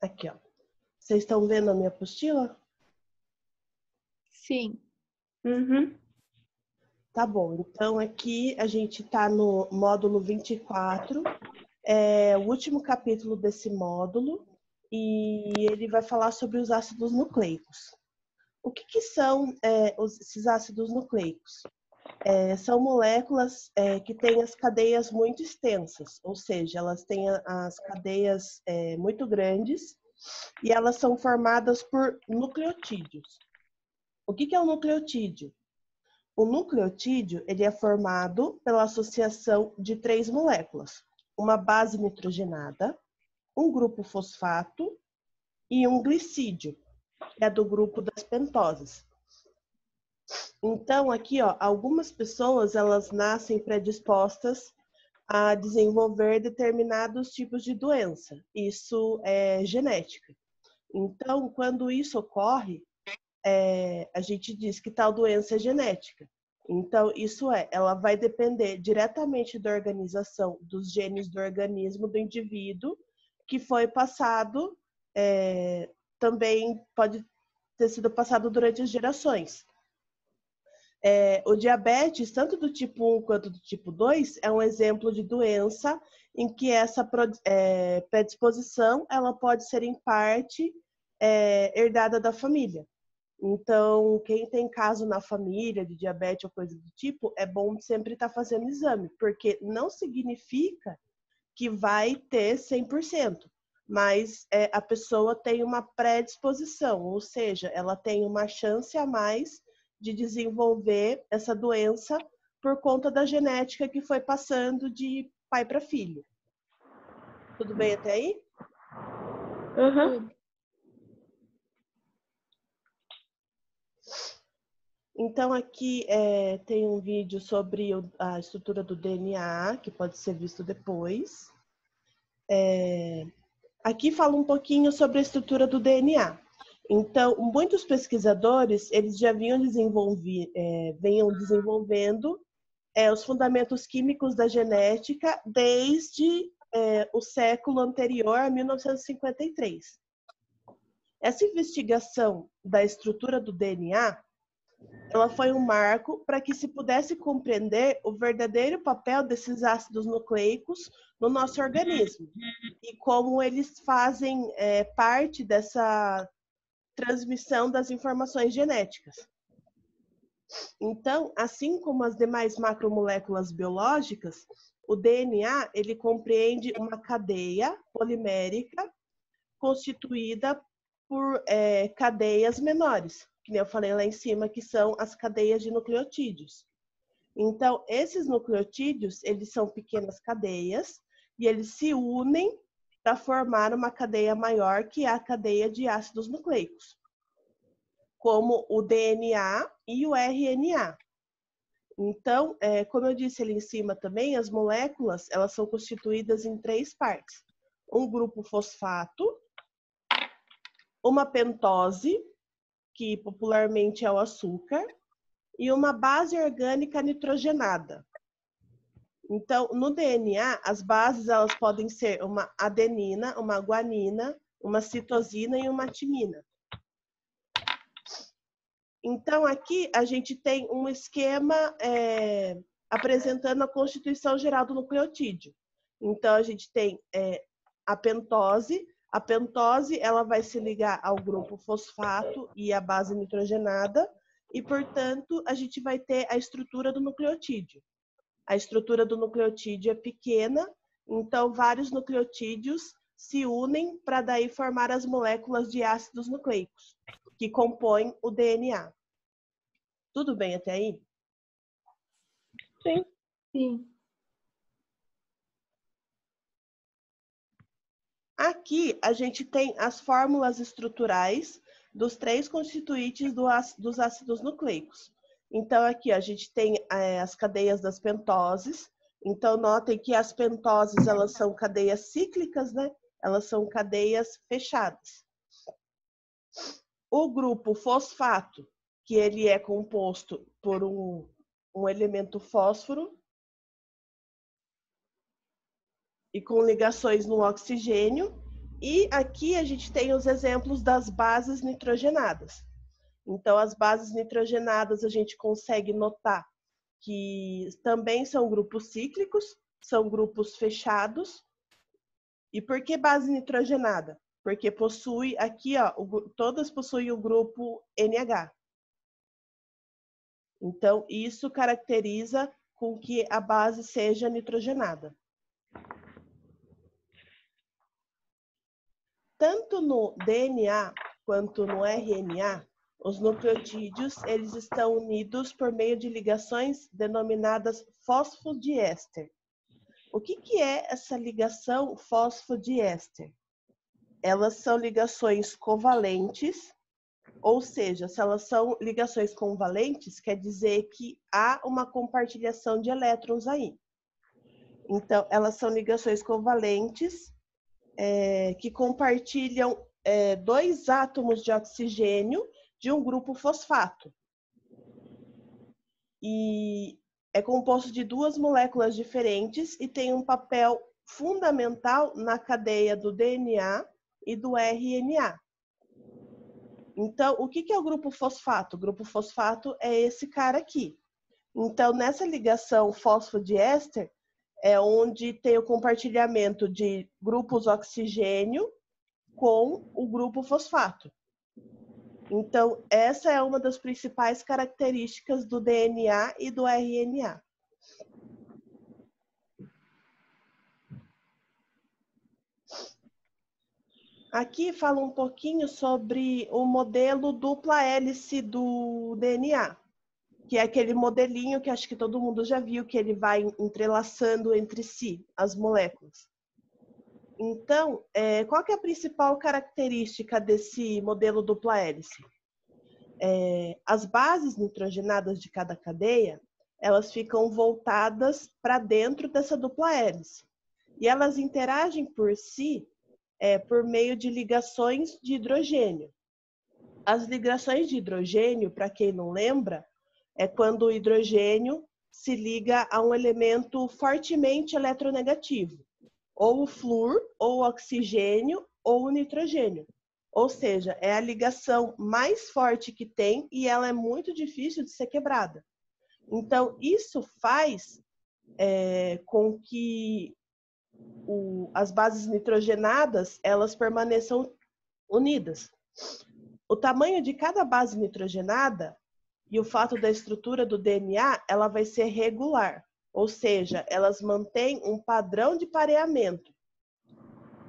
Aqui, ó. Vocês estão vendo a minha apostila? Sim. Uhum. Tá bom. Então, aqui a gente está no módulo 24. O último capítulo desse módulo. E ele vai falar sobre os ácidos nucleicos. O que são esses ácidos nucleicos? São moléculas que têm as cadeias muito extensas, ou seja, elas têm as cadeias muito grandes e elas são formadas por nucleotídeos. O que é um nucleotídeo? O nucleotídeo ele é formado pela associação de 3 moléculas, uma base nitrogenada, um grupo fosfato e um glicídio, que é do grupo das pentoses. Então, aqui, ó, algumas pessoas, elas nascem predispostas a desenvolver determinados tipos de doença. Isso é genética. Então, quando isso ocorre, a gente diz que tal doença é genética. Então, ela vai depender diretamente da organização dos genes do organismo do indivíduo, que foi passado, também pode ter sido passado durante as gerações. O diabetes, tanto do tipo 1 quanto do tipo 2, é um exemplo de doença em que essa predisposição ela pode ser, em parte, herdada da família. Então, quem tem caso na família de diabetes ou coisa do tipo, é bom sempre estar fazendo exame, porque não significa que vai ter 100%, mas a pessoa tem uma predisposição, ou seja, ela tem uma chance a mais de desenvolver essa doença por conta da genética que foi passando de pai para filho. Tudo bem até aí? Uhum. Então, aqui tem um vídeo sobre a estrutura do DNA, que pode ser visto depois. Aqui fala um pouquinho sobre a estrutura do DNA. Então, muitos pesquisadores, eles já venham desenvolvendo os fundamentos químicos da genética desde o século anterior a 1953. Essa investigação da estrutura do DNA, ela foi um marco para que se pudesse compreender o verdadeiro papel desses ácidos nucleicos no nosso organismo e como eles fazem parte dessa transmissão das informações genéticas. Então, assim como as demais macromoléculas biológicas, o DNA ele compreende uma cadeia polimérica constituída por cadeias menores, que nem eu falei lá em cima, que são as cadeias de nucleotídeos. Então, esses nucleotídeos, eles são pequenas cadeias e eles se unem para formar uma cadeia maior, que é a cadeia de ácidos nucleicos, como o DNA e o RNA. Então, como eu disse ali em cima também, as moléculas, elas são constituídas em 3 partes. Um grupo fosfato, uma pentose, que popularmente é o açúcar, e uma base orgânica nitrogenada. Então, no DNA, as bases elas podem ser uma adenina, uma guanina, uma citosina e uma timina. Então, aqui a gente tem um esquema apresentando a constituição geral do nucleotídeo. Então, a gente tem a pentose. A pentose ela vai se ligar ao grupo fosfato e à base nitrogenada, e, portanto, a gente vai ter a estrutura do nucleotídeo. A estrutura do nucleotídeo é pequena, então vários nucleotídeos se unem para daí formar as moléculas de ácidos nucleicos, que compõem o DNA. Tudo bem até aí? Sim. Sim. Aqui a gente tem as fórmulas estruturais dos 3 constituintes dos ácidos nucleicos. Então, aqui a gente tem as cadeias das pentoses. Então, notem que as pentoses, elas são cadeias cíclicas, né? Elas são cadeias fechadas. O grupo fosfato, que ele é composto por um elemento fósforo e com ligações no oxigênio, E aqui a gente tem os exemplos das bases nitrogenadas. Então, as bases nitrogenadas a gente consegue notar que também são grupos cíclicos, são grupos fechados. E por que base nitrogenada? Porque possui aqui, ó, todas possuem o grupo NH. Então, isso caracteriza com que a base seja nitrogenada. Tanto no DNA quanto no RNA, os nucleotídeos eles estão unidos por meio de ligações denominadas fosfodiéster. O que é essa ligação fosfodiéster? Elas são ligações covalentes, ou seja, se elas são ligações covalentes, quer dizer que há uma compartilhação de elétrons aí. Então, elas são ligações covalentes que compartilham 2 átomos de oxigênio de um grupo fosfato. E é composto de 2 moléculas diferentes e tem um papel fundamental na cadeia do DNA e do RNA. Então, o que é o grupo fosfato? O grupo fosfato é esse cara aqui. Então, nessa ligação fosfodiéster, é onde tem o compartilhamento de grupos oxigênio com o grupo fosfato. Então, essa é uma das principais características do DNA e do RNA. Aqui fala um pouquinho sobre o modelo dupla hélice do DNA, que é aquele modelinho que acho que todo mundo já viu, que ele vai entrelaçando entre si as moléculas. Então, qual que é a principal característica desse modelo dupla hélice? As bases nitrogenadas de cada cadeia, elas ficam voltadas para dentro dessa dupla hélice. E elas interagem por si por meio de ligações de hidrogênio. As ligações de hidrogênio, para quem não lembra, é quando o hidrogênio se liga a um elemento fortemente eletronegativo, ou o flúor, ou o oxigênio, ou o nitrogênio. Ou seja, é a ligação mais forte que tem e ela é muito difícil de ser quebrada. Então, isso faz com que as bases nitrogenadas elas permaneçam unidas. O tamanho de cada base nitrogenada e o fato da estrutura do DNA, ela vai ser regular, ou seja, elas mantêm um padrão de pareamento.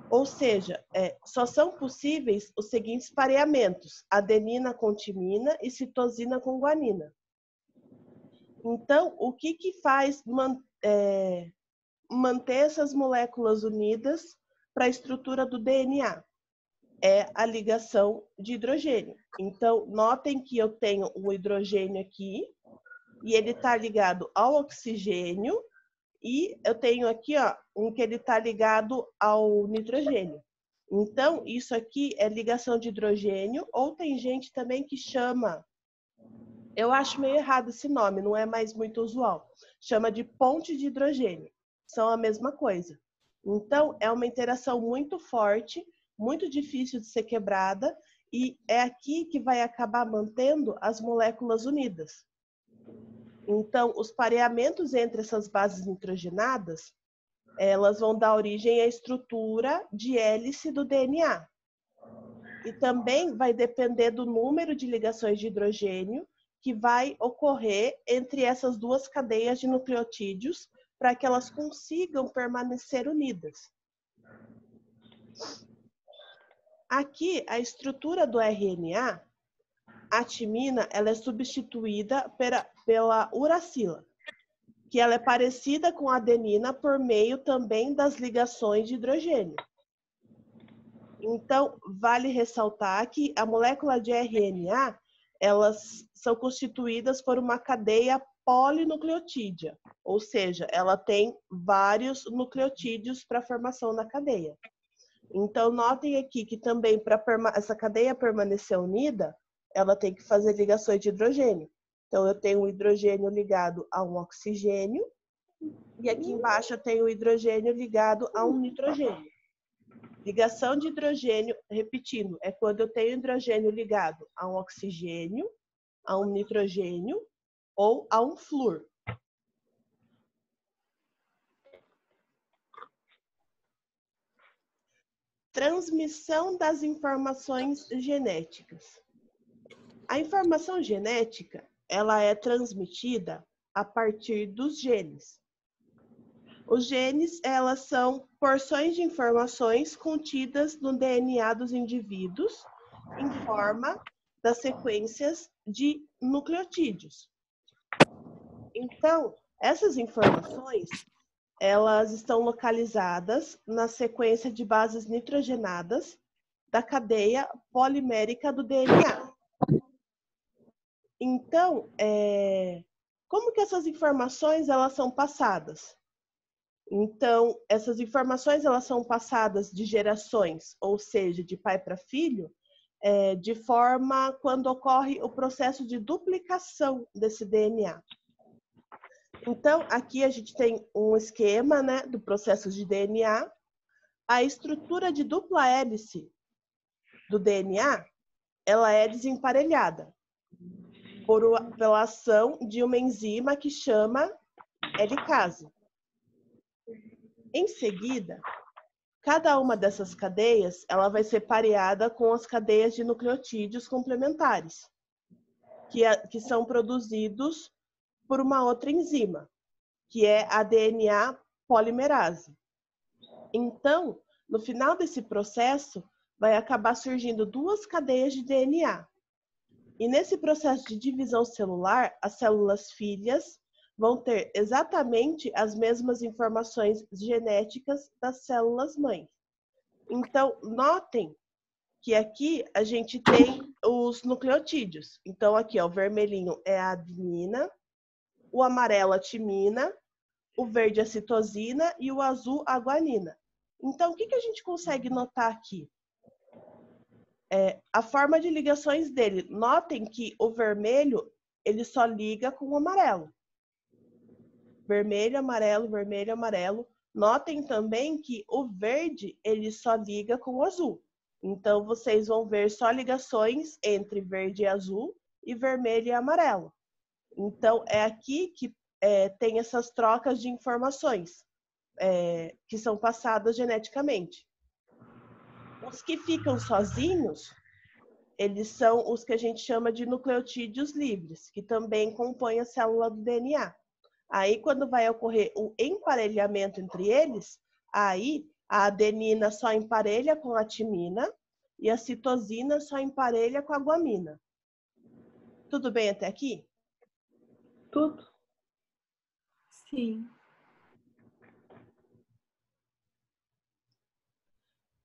Ou seja, só são possíveis os seguintes pareamentos: adenina com timina e citosina com guanina. Então, o que faz manter essas moléculas unidas para a estrutura do DNA? É a ligação de hidrogênio. Então, notem que eu tenho o hidrogênio aqui, e ele está ligado ao oxigênio, e eu tenho aqui um que ele está ligado ao nitrogênio. Então, isso aqui é ligação de hidrogênio, ou tem gente também que chama, eu acho meio errado esse nome, não é mais muito usual, chama de ponte de hidrogênio. São a mesma coisa. Então, é uma interação muito forte, muito difícil de ser quebrada, e é aqui que vai acabar mantendo as moléculas unidas. Então, os pareamentos entre essas bases nitrogenadas, elas vão dar origem à estrutura de hélice do DNA. E também vai depender do número de ligações de hidrogênio que vai ocorrer entre essas 2 cadeias de nucleotídeos para que elas consigam permanecer unidas. Aqui, a estrutura do RNA, a timina, ela é substituída pela uracila, que ela é parecida com a adenina por meio também das ligações de hidrogênio. Então, vale ressaltar que a molécula de RNA, elas são constituídas por uma cadeia polinucleotídea, ou seja, ela tem vários nucleotídeos para a formação da cadeia. Então, notem aqui que também para essa cadeia permanecer unida, ela tem que fazer ligações de hidrogênio. Então, eu tenho o hidrogênio ligado a um oxigênio, e aqui embaixo eu tenho o hidrogênio ligado a um nitrogênio. Ligação de hidrogênio, repetindo, é quando eu tenho hidrogênio ligado a um oxigênio, a um nitrogênio ou a um flúor. Transmissão das informações genéticas. A informação genética, ela é transmitida a partir dos genes. Os genes, elas são porções de informações contidas no DNA dos indivíduos em forma das sequências de nucleotídeos. Então, essas informações, elas estão localizadas na sequência de bases nitrogenadas da cadeia polimérica do DNA. Então, como que essas informações elas são passadas? Então, essas informações elas são passadas de gerações, ou seja, de pai para filho, de forma quando ocorre o processo de duplicação desse DNA. Então, aqui a gente tem um esquema, né, do processo de DNA. A estrutura de dupla hélice do DNA, ela é desemparelhada pela ação de uma enzima que chama helicase. Em seguida, cada uma dessas cadeias, ela vai ser pareada com as cadeias de nucleotídeos complementares, que são produzidos por uma outra enzima, que é a DNA polimerase. Então, no final desse processo, vai acabar surgindo duas cadeias de DNA. E nesse processo de divisão celular, as células filhas vão ter exatamente as mesmas informações genéticas das células mãe. Então, notem que aqui a gente tem os nucleotídeos. Então, aqui, ó, o vermelhinho é a adenina, o amarelo a timina, o verde a citosina e o azul a guanina. Então, o que a gente consegue notar aqui? A forma de ligações dele. Notem que o vermelho, ele só liga com o amarelo. Vermelho, amarelo, vermelho, amarelo. Notem também que o verde, ele só liga com o azul. Então, vocês vão ver só ligações entre verde e azul e vermelho e amarelo. Então, é aqui que tem essas trocas de informações que são passadas geneticamente. Os que ficam sozinhos, eles são os que a gente chama de nucleotídeos livres, que também compõem a célula do DNA. Aí, quando vai ocorrer o emparelhamento entre eles, aí a adenina só emparelha com a timina e a citosina só emparelha com a guanina. Tudo bem até aqui? Tudo. Sim.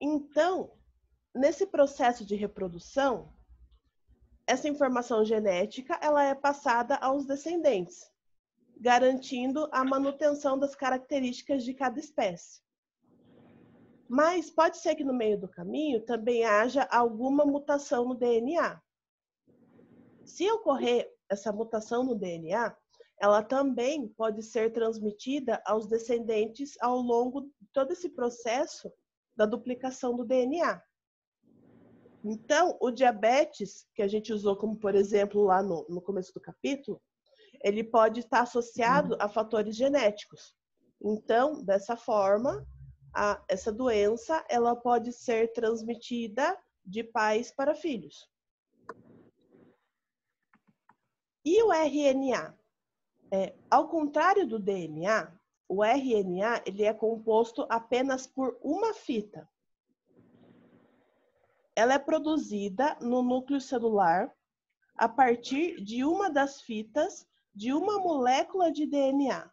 Então, nesse processo de reprodução, essa informação genética ela é passada aos descendentes, garantindo a manutenção das características de cada espécie. Mas pode ser que no meio do caminho também haja alguma mutação no DNA. Se ocorrer essa mutação no DNA, ela também pode ser transmitida aos descendentes ao longo de todo esse processo da duplicação do DNA. Então, o diabetes, que a gente usou como, por exemplo, lá no começo do capítulo, ele pode estar associado a fatores genéticos. Então, dessa forma, essa doença ela pode ser transmitida de pais para filhos. E o RNA? Ao contrário do DNA, o RNA ele é composto apenas por uma fita. Ela é produzida no núcleo celular a partir de uma das fitas de uma molécula de DNA.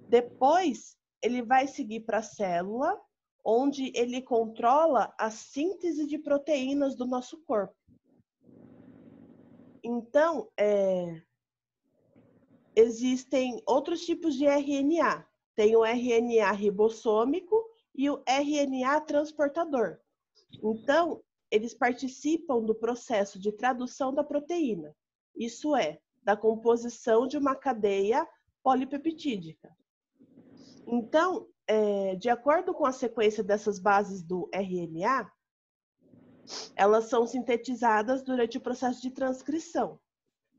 Depois, ele vai seguir para a célula, onde ele controla a síntese de proteínas do nosso corpo. Então, existem outros tipos de RNA. Tem o RNA ribossômico e o RNA transportador. Então, eles participam do processo de tradução da proteína, isso é, da composição de uma cadeia polipeptídica. Então, de acordo com a sequência dessas bases do RNA, elas são sintetizadas durante o processo de transcrição.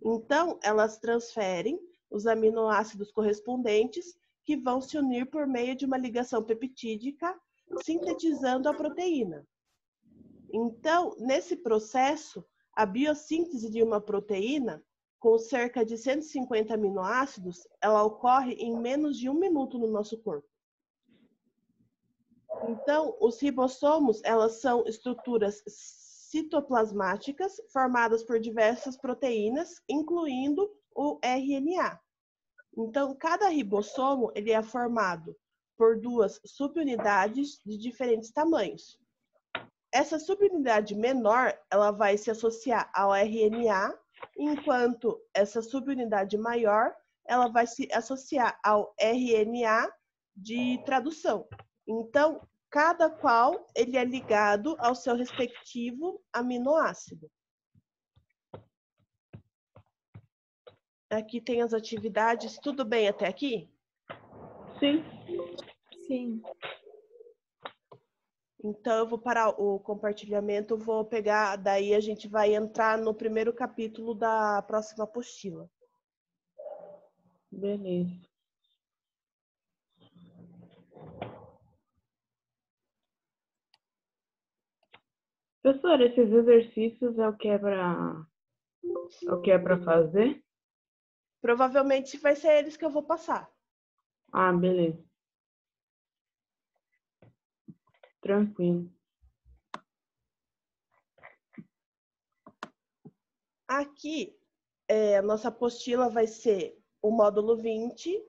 Então, elas transferem os aminoácidos correspondentes que vão se unir por meio de uma ligação peptídica, sintetizando a proteína. Então, nesse processo, a biossíntese de uma proteína, com cerca de 150 aminoácidos, ela ocorre em menos de 1 minuto no nosso corpo. Então, os ribossomos, elas são estruturas citoplasmáticas formadas por diversas proteínas, incluindo o RNA. Então, cada ribossomo ele é formado por 2 subunidades de diferentes tamanhos. Essa subunidade menor, ela vai se associar ao RNA, enquanto essa subunidade maior, ela vai se associar ao RNA de tradução. Então, cada qual ele é ligado ao seu respectivo aminoácido. Aqui tem as atividades. Tudo bem até aqui? Sim. Sim. Então, eu vou parar o compartilhamento, vou pegar, daí a gente vai entrar no primeiro capítulo da próxima apostila. Beleza. Professor, esses exercícios é o que é para fazer? Provavelmente vai ser eles que eu vou passar. Ah, beleza. Tranquilo. Aqui, a nossa apostila vai ser o módulo 20.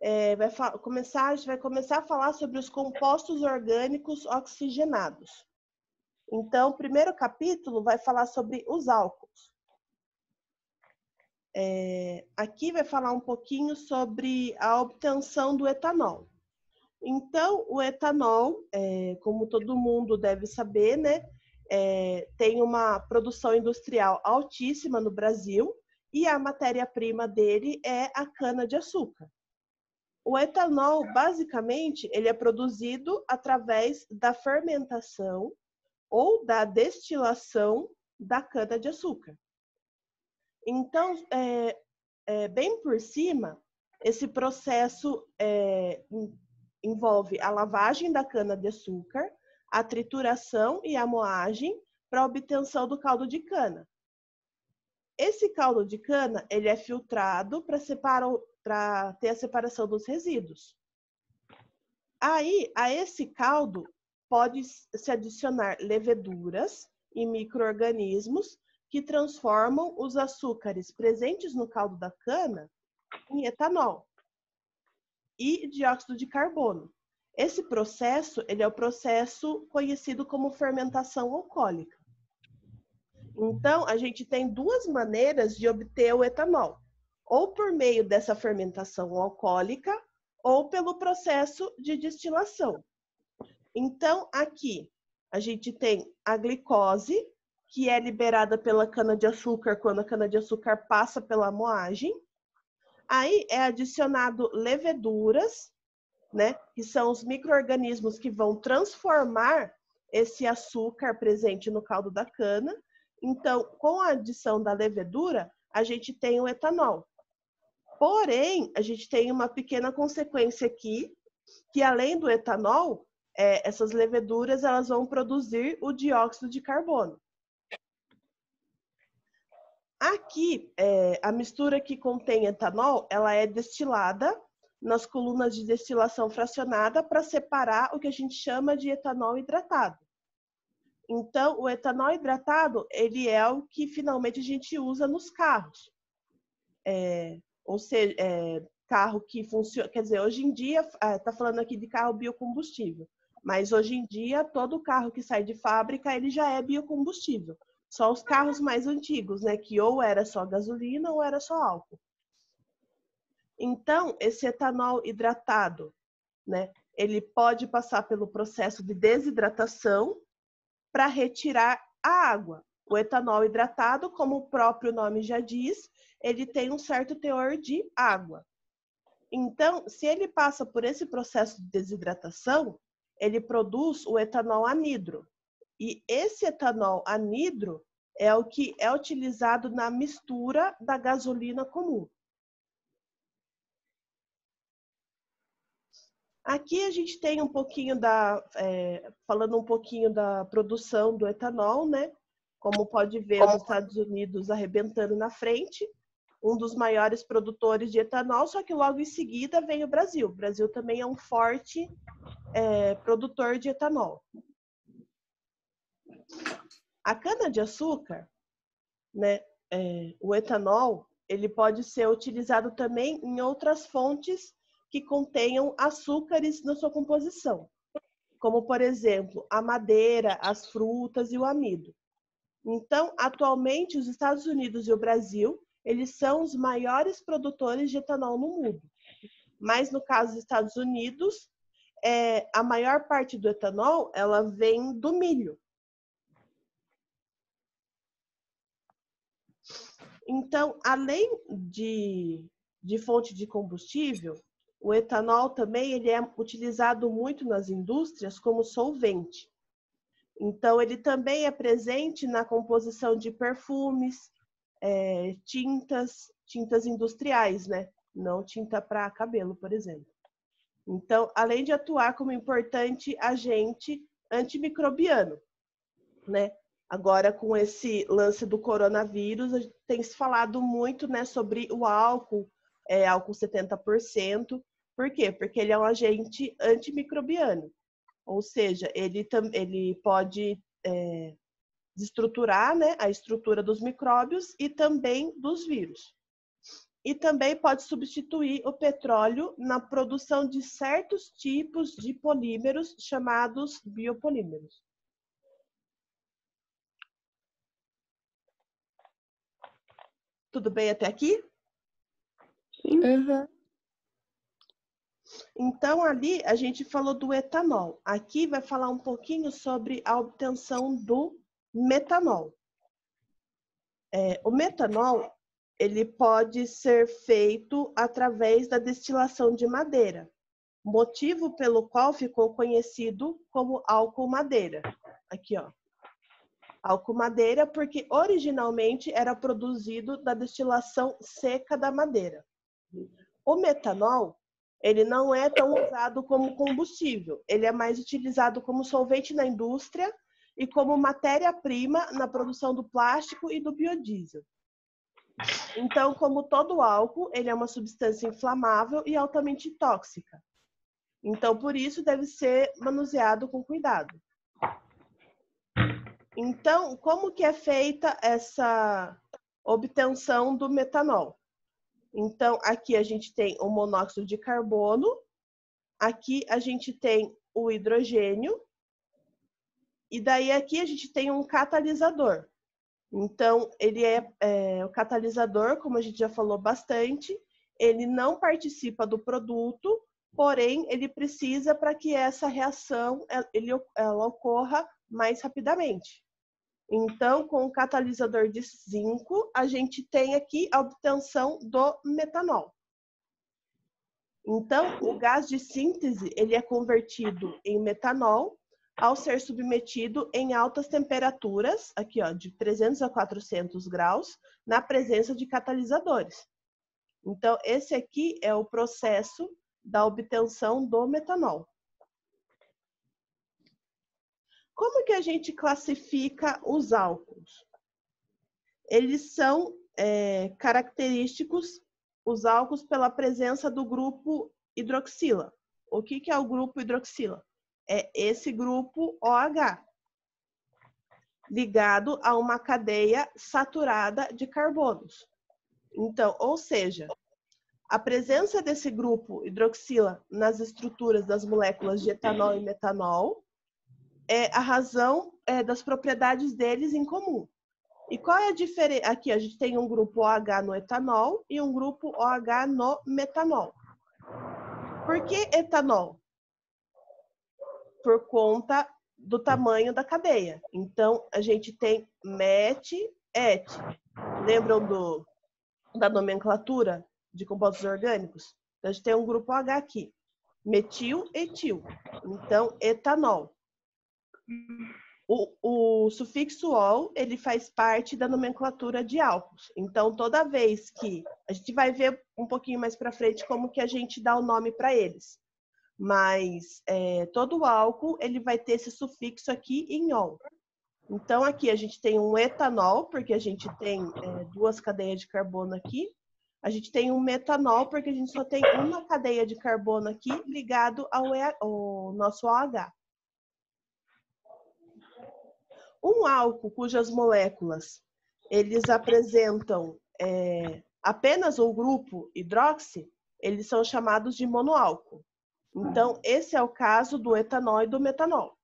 A gente vai começar a falar sobre os compostos orgânicos oxigenados. Então, o primeiro capítulo vai falar sobre os álcools. Aqui vai falar um pouquinho sobre a obtenção do etanol. Então, o etanol, como todo mundo deve saber, né, tem uma produção industrial altíssima no Brasil e a matéria-prima dele é a cana-de-açúcar. O etanol, basicamente, ele é produzido através da fermentação ou da destilação da cana-de-açúcar. Então, bem por cima, esse processo envolve a lavagem da cana-de-açúcar, a trituração e a moagem para a obtenção do caldo de cana. Esse caldo de cana ele é filtrado para ter a separação dos resíduos. Aí, a esse caldo, pode se adicionar leveduras e micro-organismos que transformam os açúcares presentes no caldo da cana em etanol e dióxido de carbono. Esse processo, ele é o processo conhecido como fermentação alcoólica. Então, a gente tem 2 maneiras de obter o etanol, ou por meio dessa fermentação alcoólica, ou pelo processo de destilação. Então, aqui, a gente tem a glicose, que é liberada pela cana-de-açúcar quando a cana-de-açúcar passa pela moagem. Aí é adicionado leveduras, né, que são os micro-organismos que vão transformar esse açúcar presente no caldo da cana. Então, com a adição da levedura, a gente tem o etanol. Porém, a gente tem uma pequena consequência aqui, que além do etanol, essas leveduras elas vão produzir o dióxido de carbono. Aqui, a mistura que contém etanol, ela é destilada nas colunas de destilação fracionada para separar o que a gente chama de etanol hidratado. Então, o etanol hidratado, ele é o que finalmente a gente usa nos carros. Ou seja, carro que funciona, quer dizer, hoje em dia, está falando aqui de carro biocombustível, mas hoje em dia, todo carro que sai de fábrica, ele já é biocombustível. Só os carros mais antigos, né, que ou era só gasolina ou era só álcool. Então, esse etanol hidratado, né, ele pode passar pelo processo de desidratação para retirar a água. O etanol hidratado, como o próprio nome já diz, ele tem um certo teor de água. Então, se ele passa por esse processo de desidratação, ele produz o etanol anidro. E esse etanol anidro é o que é utilizado na mistura da gasolina comum. Aqui a gente tem um pouquinho falando um pouquinho da produção do etanol, né? Como pode ver, os Estados Unidos arrebentando na frente, um dos maiores produtores de etanol, só que logo em seguida vem o Brasil. O Brasil também é um forte produtor de etanol. A cana-de-açúcar, né? O etanol, ele pode ser utilizado também em outras fontes que contenham açúcares na sua composição, como, por exemplo, a madeira, as frutas e o amido. Então, atualmente, os Estados Unidos e o Brasil, eles são os maiores produtores de etanol no mundo. Mas, no caso dos Estados Unidos, a maior parte do etanol, ela vem do milho. Então, além de fonte de combustível, o etanol também ele é utilizado muito nas indústrias como solvente. Então, ele também é presente na composição de perfumes, tintas industriais, né? Não tinta para cabelo, por exemplo. Então, além de atuar como importante agente antimicrobiano, né? Agora, com esse lance do coronavírus, tem se falado muito, né, sobre o álcool, álcool 70%. Por quê? Porque ele é um agente antimicrobiano. Ou seja, ele pode desestruturar, né, a estrutura dos micróbios e também dos vírus. E também pode substituir o petróleo na produção de certos tipos de polímeros chamados biopolímeros. Tudo bem até aqui? Sim. Uhum. Então, ali a gente falou do etanol. Aqui vai falar um pouquinho sobre a obtenção do metanol. O metanol, ele pode ser feito através da destilação de madeira, motivo pelo qual ficou conhecido como álcool madeira. Aqui, ó. Álcool madeira, porque originalmente era produzido da destilação seca da madeira. O metanol, ele não é tão usado como combustível, ele é mais utilizado como solvente na indústria e como matéria-prima na produção do plástico e do biodiesel. Então, como todo álcool, ele é uma substância inflamável e altamente tóxica. Então, por isso, deve ser manuseado com cuidado. Então, como que é feita essa obtenção do metanol? Então, aqui a gente tem o monóxido de carbono, aqui a gente tem o hidrogênio, e daí aqui a gente tem um catalisador. Então, ele o catalisador, como a gente já falou bastante, ele não participa do produto, porém, ele precisa para que essa reação ela ocorra mais rapidamente. Então, com o catalisador de zinco, a gente tem aqui a obtenção do metanol. Então, o gás de síntese, ele é convertido em metanol ao ser submetido em altas temperaturas, aqui ó, de 300 a 400 graus, na presença de catalisadores. Então, esse aqui é o processo da obtenção do metanol. Como que a gente classifica os álcools? Eles são característicos, os álcools, pela presença do grupo hidroxila. O que é o grupo hidroxila? É esse grupo OH, ligado a uma cadeia saturada de carbonos. Então, ou seja, a presença desse grupo hidroxila nas estruturas das moléculas de etanol e metanol é a razão das propriedades deles em comum. E qual é a diferença? Aqui a gente tem um grupo OH no etanol e um grupo OH no metanol. Por que etanol? Por conta do tamanho da cadeia. Então, a gente tem met, et. Lembram da nomenclatura de compostos orgânicos? Então, a gente tem um grupo H aqui. Metil, etil. Então, etanol. O sufixo ol, ele faz parte da nomenclatura de álcools. Então, toda vez que... A gente vai ver um pouquinho mais para frente como que a gente dá o nome para eles. Mas todo álcool, ele vai ter esse sufixo aqui em ol. Então, aqui a gente tem um etanol, porque a gente tem duas cadeias de carbono aqui. A gente tem um metanol, porque a gente só tem uma cadeia de carbono aqui ligado ao nosso OH. Um álcool cujas moléculas eles apresentam apenas um grupo hidroxi, eles são chamados de monoálcool. Então, esse é o caso do etanol e do metanol.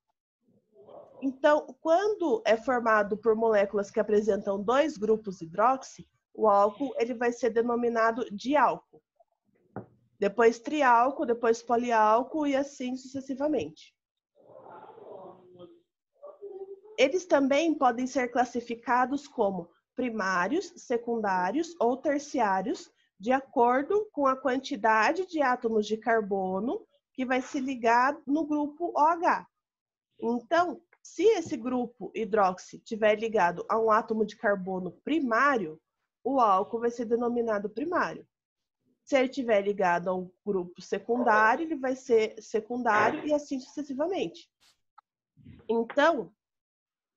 Então, quando é formado por moléculas que apresentam dois grupos hidroxi, o álcool ele vai ser denominado diálcool. Depois triálcool, depois poliálcool e assim sucessivamente. Eles também podem ser classificados como primários, secundários ou terciários, de acordo com a quantidade de átomos de carbono que vai se ligar no grupo OH. Então, se esse grupo hidroxi estiver ligado a um átomo de carbono primário, o álcool vai ser denominado primário. Se ele estiver ligado a um grupo secundário, ele vai ser secundário e assim sucessivamente. Então,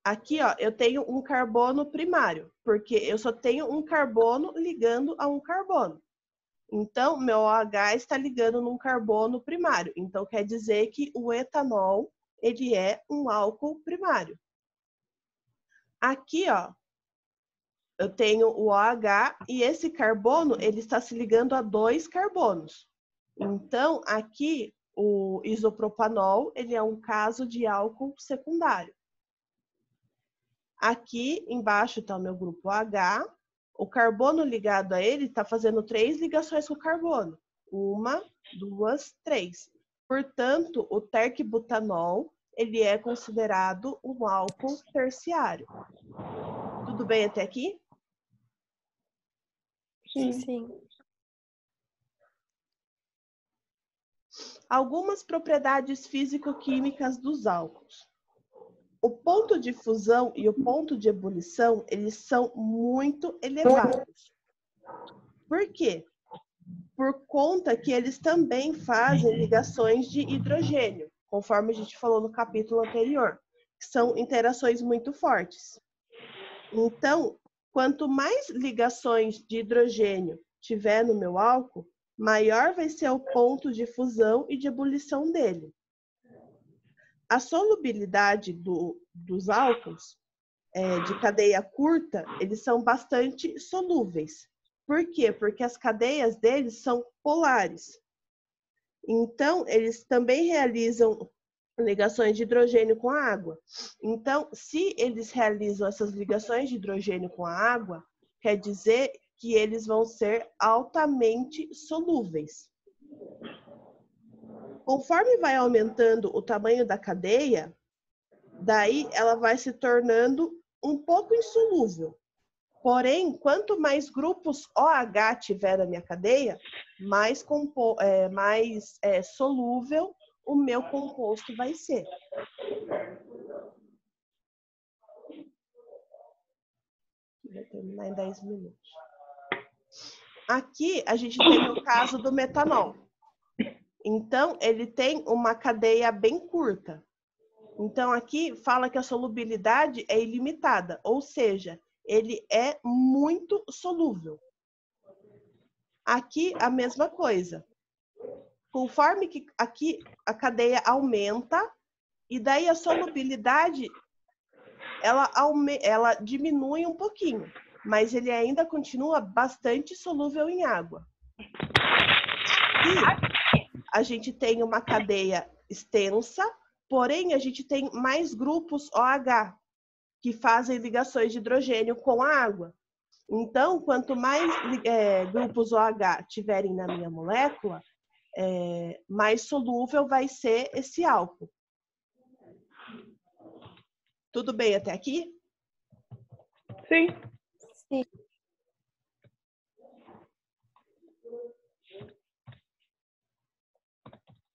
aqui, ó, eu tenho um carbono primário, porque eu só tenho um carbono ligando a um carbono. Então, meu OH está ligando num carbono primário. Então, quer dizer que o etanol, ele é um álcool primário. Aqui, ó, eu tenho o OH e esse carbono, ele está se ligando a dois carbonos. Então, aqui, o isopropanol, ele é um caso de álcool secundário. Aqui embaixo está o meu grupo H. O carbono ligado a ele está fazendo 3 ligações com o carbono. 1, 2, 3. Portanto, o tercbutanol, ele é considerado um álcool terciário. Tudo bem até aqui? Sim. Algumas propriedades físico-químicas dos álcools. O ponto de fusão e o ponto de ebulição, eles são muito elevados. Por quê? Por conta que eles também fazem ligações de hidrogênio, conforme a gente falou no capítulo anterior, que são interações muito fortes. Então, quanto mais ligações de hidrogênio tiver no meu álcool, maior vai ser o ponto de fusão e de ebulição dele. A solubilidade dos álcools de cadeia curta, eles são bastante solúveis. Por quê? Porque as cadeias deles são polares. Então, eles também realizam ligações de hidrogênio com a água. Então, se eles realizam essas ligações de hidrogênio com a água, quer dizer que eles vão ser altamente solúveis. Conforme vai aumentando o tamanho da cadeia, daí ela vai se tornando um pouco insolúvel. Porém, quanto mais grupos OH tiver na minha cadeia, mais solúvel o meu composto vai ser. Vai terminar em 10 minutos. Aqui a gente tem o caso do metanol. Então, ele tem uma cadeia bem curta. Então, aqui fala que a solubilidade é ilimitada, ou seja, ele é muito solúvel. Aqui, a mesma coisa. Conforme que aqui a cadeia aumenta, e daí a solubilidade, ela diminui um pouquinho, mas ele ainda continua bastante solúvel em água. Aqui, a gente tem uma cadeia extensa, porém, a gente tem mais grupos OH, que fazem ligações de hidrogênio com a água. Então, quanto mais grupos OH tiverem na minha molécula, mais solúvel vai ser esse álcool. Tudo bem até aqui? Sim. Sim.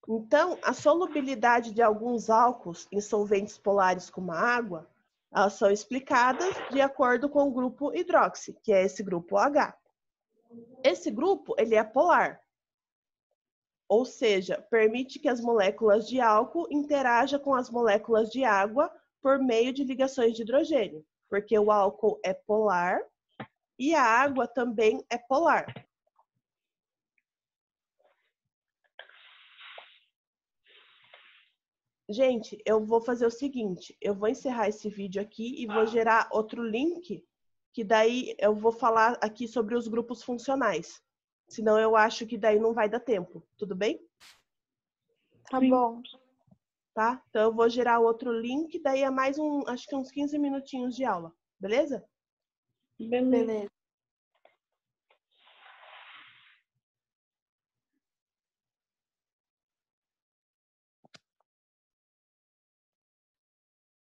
Então, a solubilidade de alguns álcools em solventes polares como a água, elas são explicadas de acordo com o grupo hidroxi, que é esse grupo H. Esse grupo, ele é polar, ou seja, permite que as moléculas de álcool interajam com as moléculas de água por meio de ligações de hidrogênio, porque o álcool é polar e a água também é polar. Gente, eu vou fazer o seguinte, eu vou encerrar esse vídeo aqui e vou gerar outro link, que daí eu vou falar aqui sobre os grupos funcionais. Senão eu acho que daí não vai dar tempo, tudo bem? Tá Sim. bom. Tá? Então eu vou gerar outro link, daí é mais acho que uns 15 minutinhos de aula, beleza? Beleza. Beleza.